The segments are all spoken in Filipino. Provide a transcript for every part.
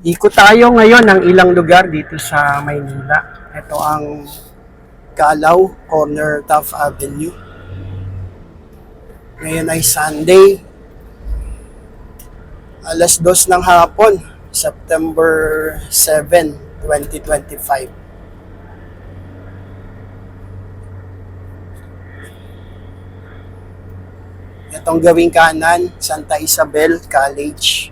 Ikot tayo ngayon ng ilang lugar dito sa Maynila. Ito ang Galaw, corner Taft Avenue. Ngayon ay Sunday, alas 2 ng hapon, September 7, 2025. Itong gawing kanan, Santa Isabel College.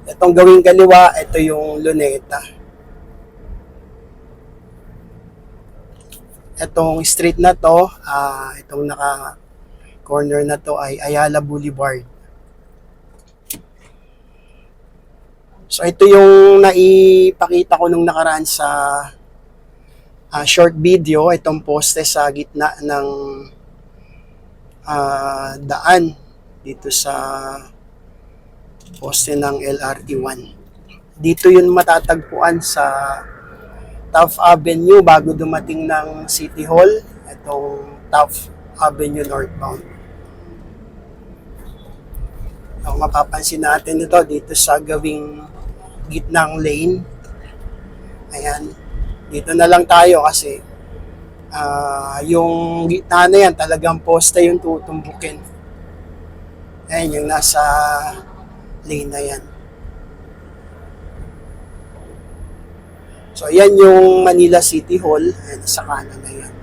Itong gawing kaliwa, ito yung Luneta. Itong street na to, itong naka-corner na to ay Ayala Boulevard. So ito yung naipakita ko nung nakaraan sa short video, itong poste sa gitna ng daan dito sa poste ng LRT1. Dito yun matatagpuan sa Taft Avenue bago dumating ng City Hall, itong Taft Avenue northbound. Ang mapapansin natin ito dito sa gawing gitnang lane. Ayan, dito na lang tayo kasi yung gitna na yan talagang poste yung tutumbukin. Ayan yung nasa lane na yan. So, yan yung Manila City Hall. Ayan, sa kanan na yan.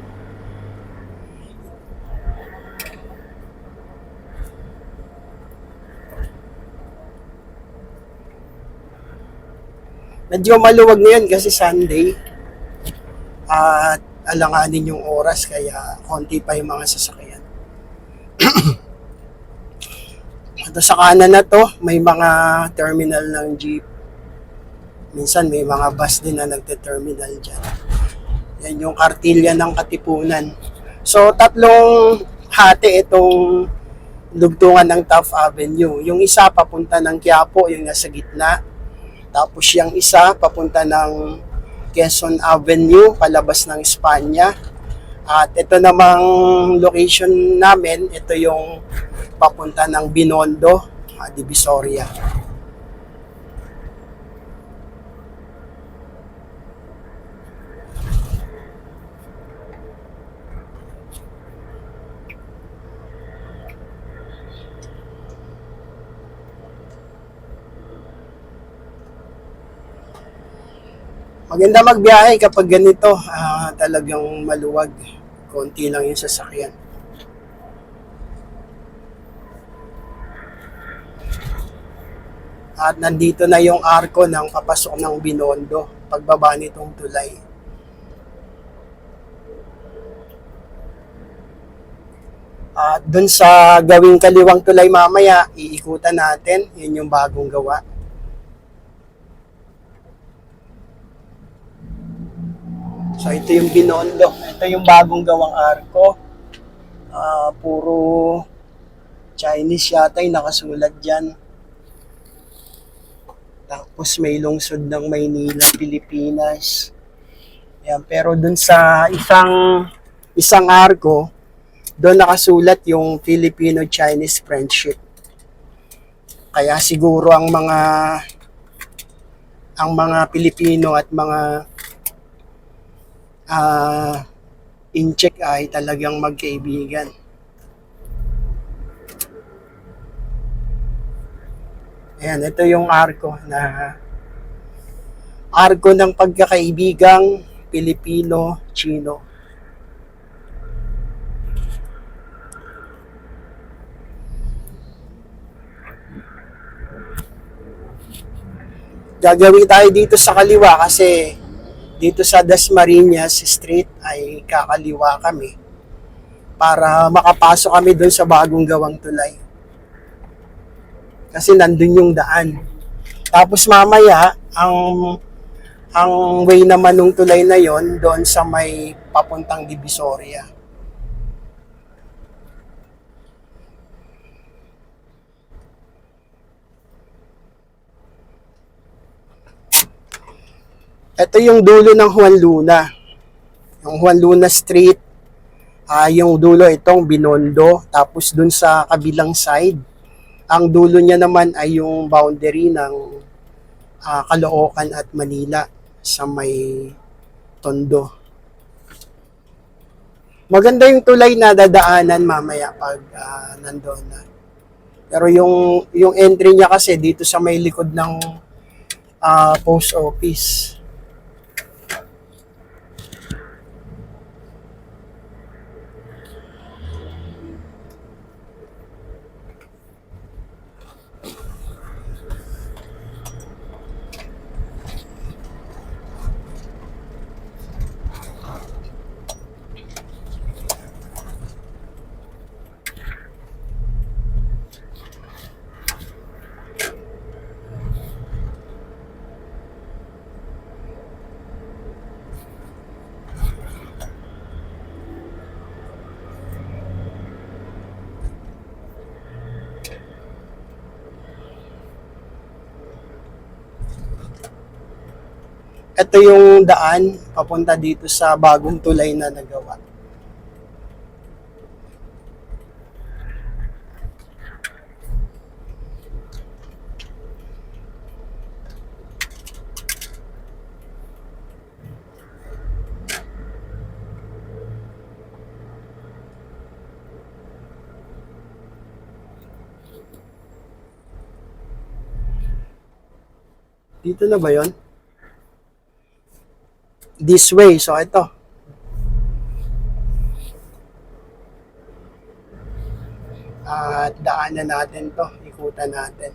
Medyo maluwag na yan kasi Sunday. At alanganin yung oras kaya konti pa yung mga sasakyan. Ito sa kanan na to, may mga terminal ng jeep. Minsan may mga bus din na nagte-terminal dyan. Yan yung kartilya ng Katipunan. So, tatlong hati itong dugtungan ng Taft Avenue. Yung isa papunta ng Quiapo, yung nasa gitna. Tapos yung isa papunta ng Quezon Avenue, palabas ng Espanya. At ito namang location namin, ito yung papunta ng Binondo, Divisoria. Maganda magbiyahe kapag ganito, talagang maluwag. Konti lang yung sasakyan. At nandito na yung arko ng papasok ng Binondo, pagbaba nitong tulay. At dun sa gawing kaliwang tulay mamaya, iikutan natin. Yun yung bagong gawa. So ito yung Binondo. Ito yung bagong gawang arko. Puro Chinese yata yung nakasulat dyan. Tapos may lungsod ng Maynila, Pilipinas. Ayan, pero dun sa isang arko, doon nakasulat yung Filipino-Chinese friendship. Kaya siguro ang mga Pilipino at mga in-check ay talagang magkaibigan. Ayan, ito yung arko ng pagkakaibigang Pilipino-Chino. Gagawin tayo dito sa kaliwa kasi dito sa Dasmariñas Street ay kakaliwa kami para makapasok kami doon sa bagong gawang tulay. Kasi nandun yung daan. Tapos mamaya, ang way naman ng tulay na yon doon sa may papuntang Divisoria. Ito yung dulo ng Juan Luna. Yung Juan Luna Street, yung dulo itong Binondo. Tapos dun sa kabilang side, ang dulo niya naman ay yung boundary ng Caloocan at Manila sa may Tondo. Maganda yung tulay na dadaanan mamaya pag nandoon na. Pero yung entry niya kasi dito sa may likod ng post office. Ito yung daan papunta dito sa bagong tulay na nagawa. Dito na ba yon? This way. So, ito. At daanan natin to. Ikutan natin.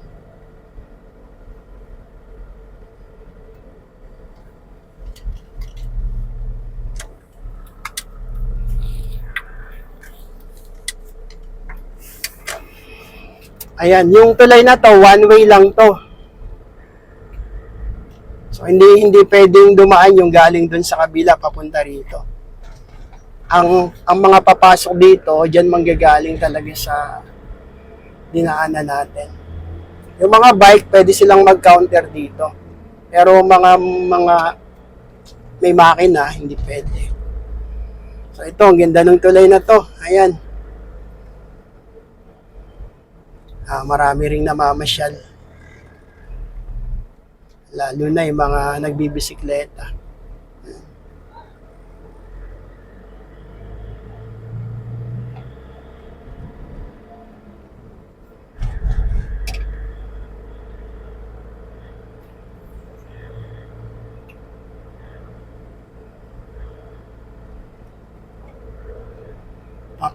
Ayan, yung tulay na to, one way lang to. So, hindi pwedeng dumaan yung galing dun sa kabila papunta rito. Ang mga papasok dito, diyan manggagaling talaga sa dinaanan natin. Yung mga bike, pwede silang mag-counter dito. Pero mga may makina, hindi pwede. So, ito, ang ganda ng tulay na to. Ayan. Marami ring namamasyal. Lalo na yung mga nagbibisikleta.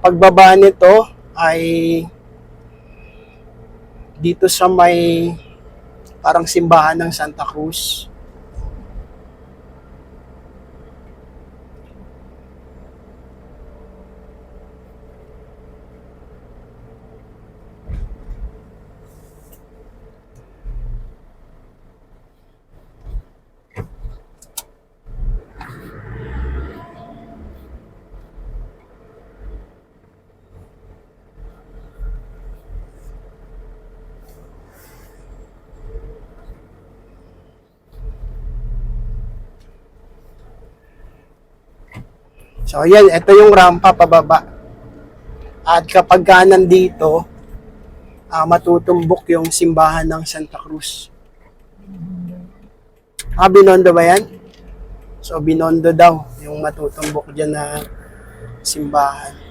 Pagbaba nito ay dito sa may parang simbahan ng Santa Cruz. So, ayan, ito yung rampa pababa. At kapag ka nandito, matutumbok yung simbahan ng Santa Cruz. Binondo ba yan? So, Binondo daw yung matutumbok dyan na simbahan.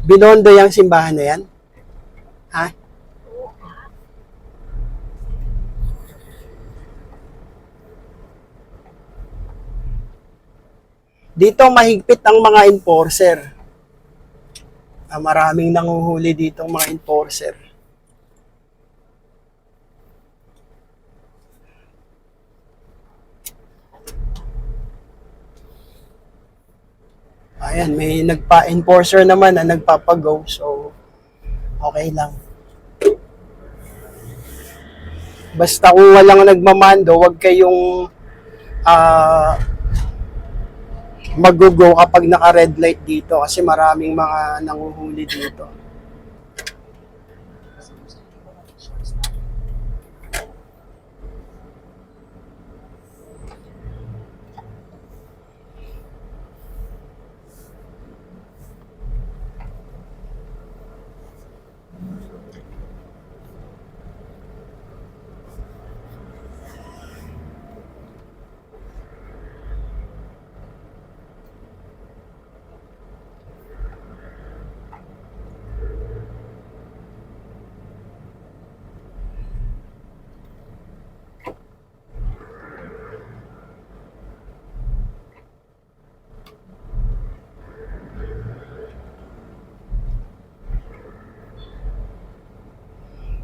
Binondo yung simbahan na yan? Ha? Dito mahigpit ang mga enforcer. Maraming nanguhuli dito mga enforcer. Ayan, may nagpa-enforcer naman na nagpapag-go. So, okay lang. Basta kung walang nagmamando, wag kayong ah mag-go kapag naka-red light dito kasi maraming mga nanguhuli dito.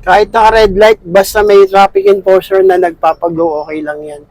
Kahit naka-red light, basta may traffic enforcer na nagpapag-go, okay lang yan.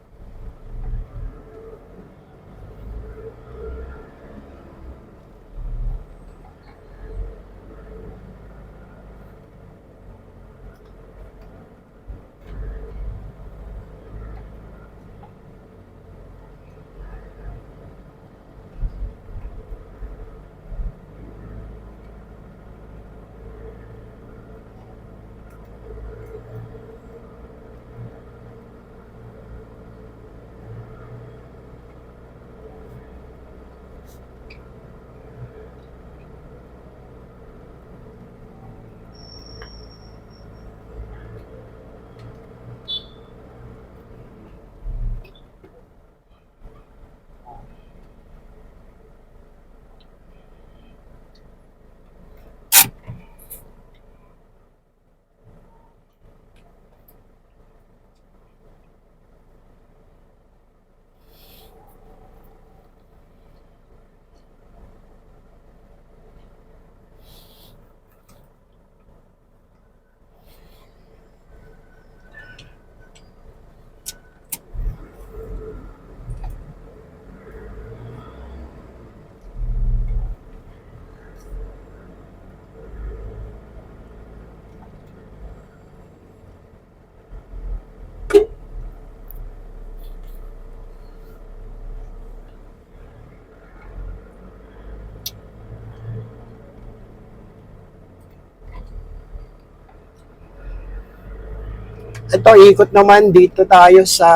Ito, ikot naman dito tayo sa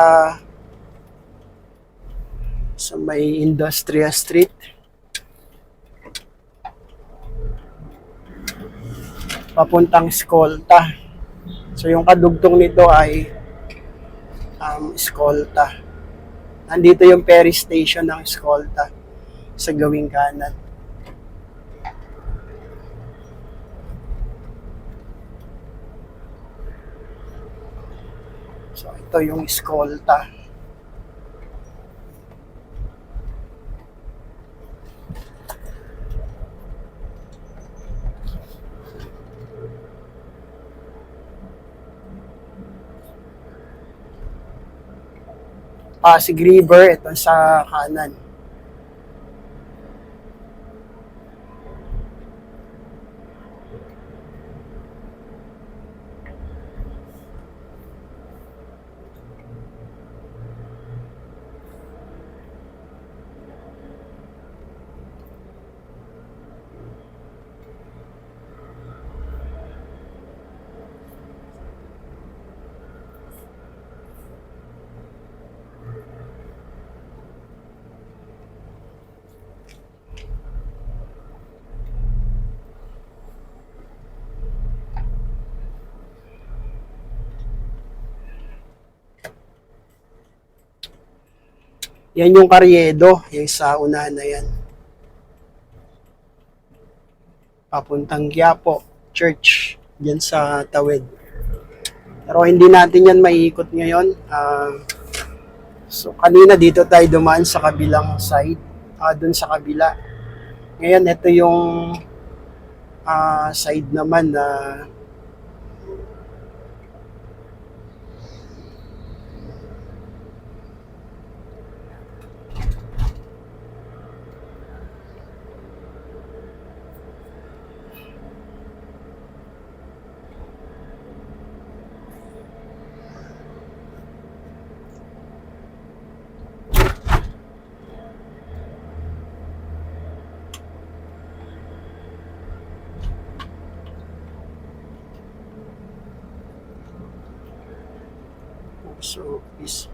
may Industrial Street. Papuntang Escolta. So, yung kadugtong nito ay Escolta. Nandito yung ferry station ng Escolta sa gawing kanan. So, ito yung Escolta. Pasig River, ito sa kanan. Yan yung Karyedo, yung sa unahan na yan. Papuntang Quiapo Church, dyan sa Tawid. Pero hindi natin yan maiikot ngayon. So kanina dito tayo dumaan sa kabilang side, dun sa kabila. Ngayon ito yung side naman na So, peace.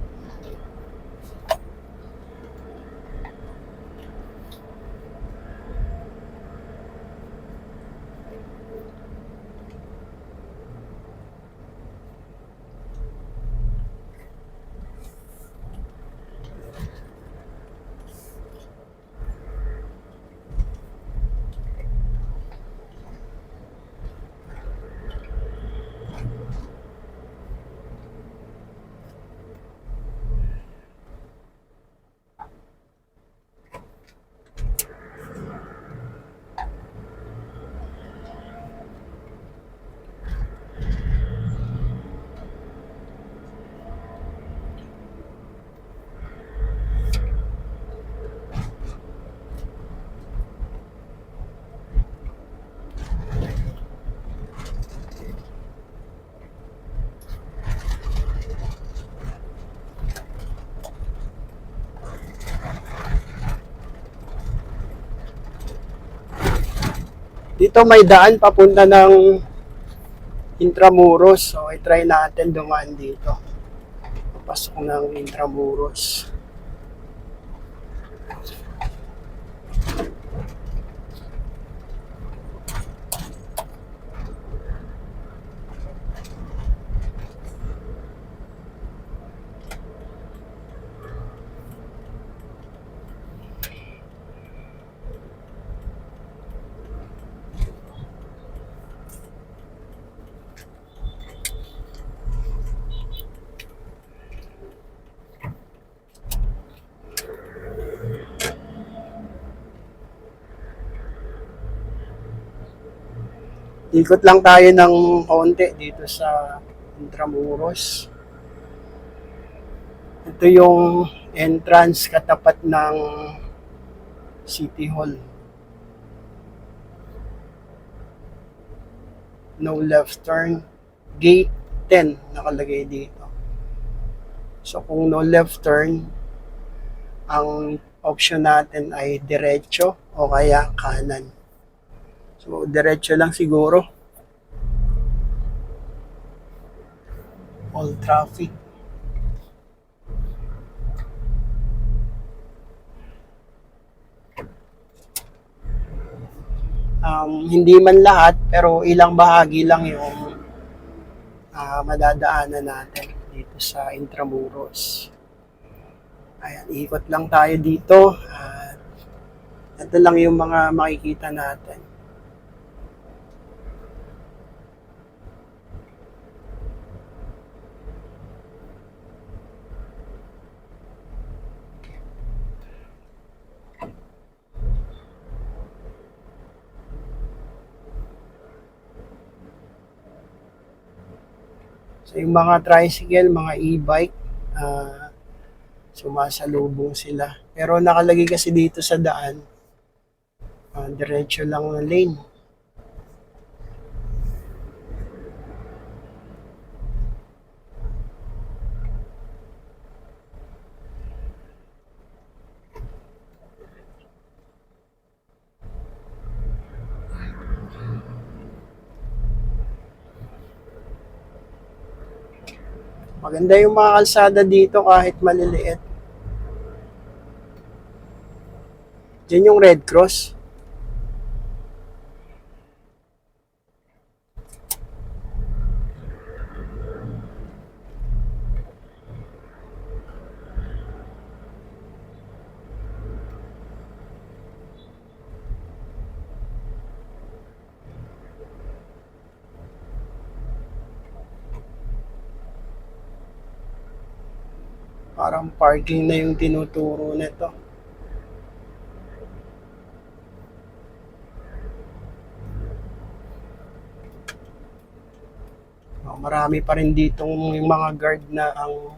Dito may daan papunta ng Intramuros. So, i-try natin dumaan dito. Pasok ng Intramuros. Ikot lang tayo ng konti dito sa Intramuros. Ito yung entrance katapat ng City Hall. No left turn. Gate 10 nakalagay dito. So kung no left turn, ang option natin ay diretso o kaya kanan. So diretso lang siguro. All traffic. Hindi man lahat, pero ilang bahagi lang yung madadaanan natin dito sa Intramuros. Ayan, ikot lang tayo dito. Ito lang yung mga makikita natin. So yung mga tricycle, mga e-bike, sumasalubong sila. Pero nakalagay kasi dito sa daan, diretso lang na lane. Maganda yung mga kalsada dito kahit maliliit. Diyan yung Red Cross. Parang parking na yung tinuturo nito. Marami pa rin ditong yung mga guard na ang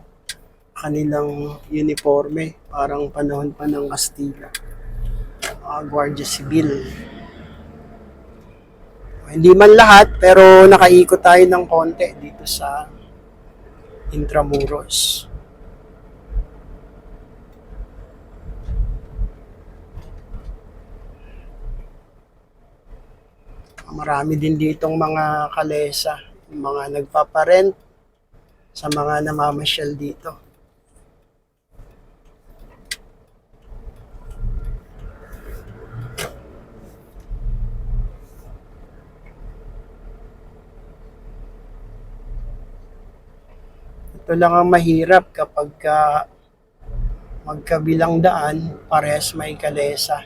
kanilang uniforme. Parang panahon pa ng Kastila. Guardia Civil. Hindi man lahat, pero nakaikot tayo ng konti dito sa Intramuros. Marami din ditong mga kalesa, mga nagpaparent, sa mga namamasyal dito. Ito lang ang mahirap kapag magkabilang daan, parehas may kalesa.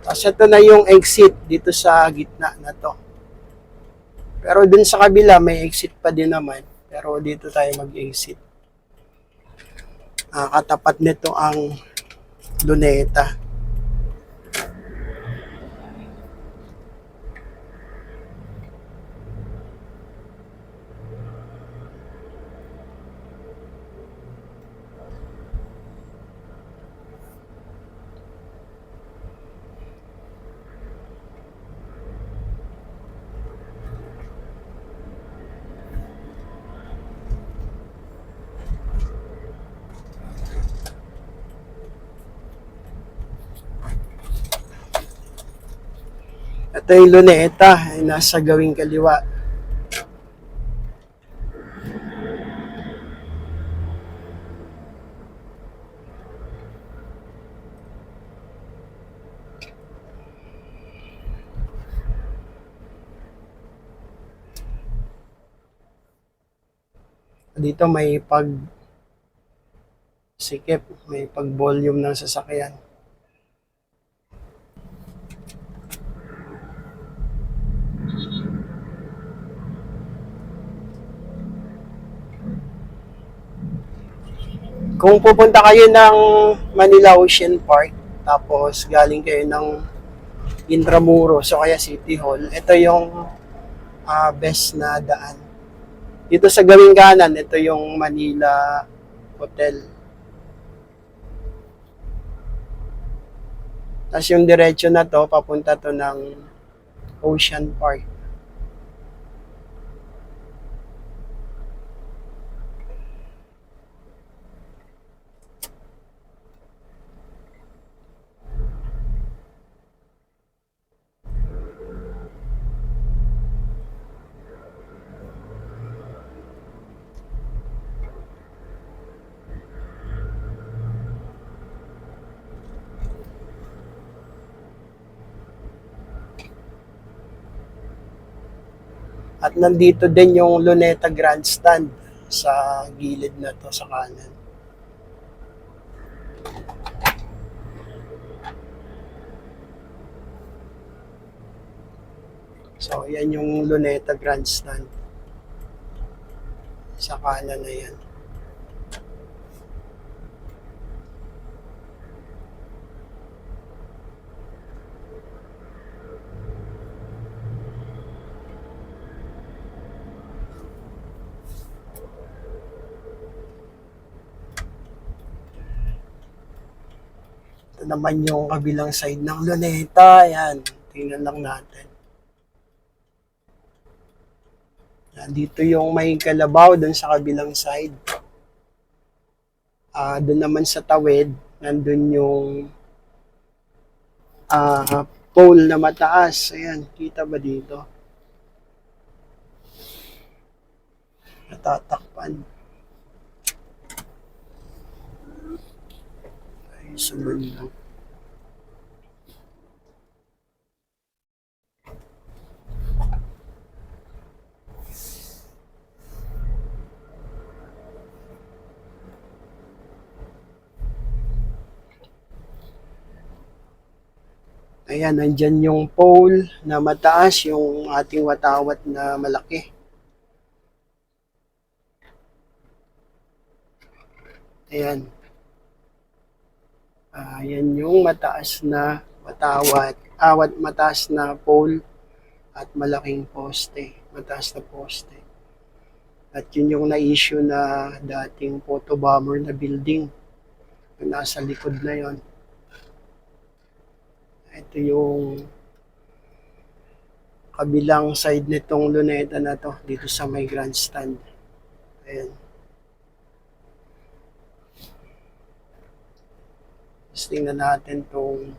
Tapos ito na yung exit dito sa gitna na to. Pero dun sa kabila may exit pa din naman. Pero dito tayo mag-exit. Katapat nito ang Luneta. Ito yung Luneta ay nasa gawing kaliwa. Dito may sikip, may pag-volume ng sasakyan. Kung pupunta kayo ng Manila Ocean Park, tapos galing kayo ng Intramuros o kaya City Hall, ito yung best na daan. Dito sa gawing kanan, ito yung Manila Hotel. Tapos yung diretso na to, papunta to ng Ocean Park. At nandito din yung Luneta Grandstand sa gilid na to sa kanan. So, yan yung Luneta Grandstand. Sa kanan na yan. Ito naman yung kabilang side ng Luneta. Yan. Tingnan lang natin. Yan. Dito yung may kalabaw dun sa kabilang side. Doon naman sa tawid, nandun yung pole na mataas. Ayan, kita ba dito? Natatakpan. Ay, sunod lang. Ayan, nandyan yung pole na mataas, yung ating watawat na malaki. Ayan. Yan yung mataas na watawat, mataas na pole at malaking poste, mataas na poste. At yun yung na-issue na dating photobomber na building Yung nasa likod na yon. Ito yung kabilang side nitong luneta na to, dito sa may grandstand. Ayan. Tapos tingnan natin tong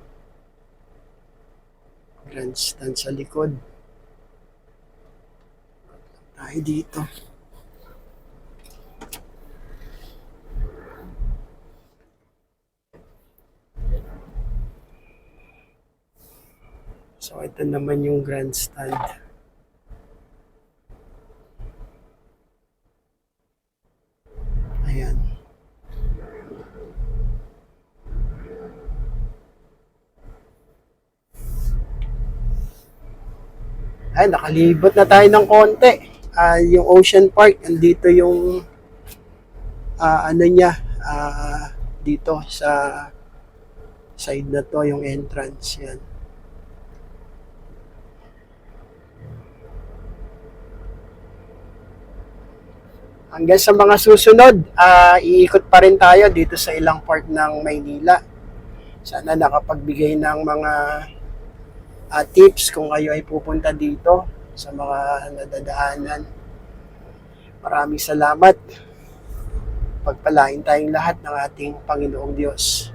grandstand sa likod. Tayo dito. So, ito naman yung grandstand. Ayan. Ay, nakalibot na tayo ng konti. Yung Ocean Park, andito yung ano niya, dito sa side na to, yung entrance. Yan. Hanggang sa mga susunod, iikot pa rin tayo dito sa ilang part ng Maynila. Sana nakapagbigay ng mga tips kung kayo ay pupunta dito sa mga nadadaanan. Maraming salamat. Pagpalain tayong lahat ng ating Panginoong Diyos.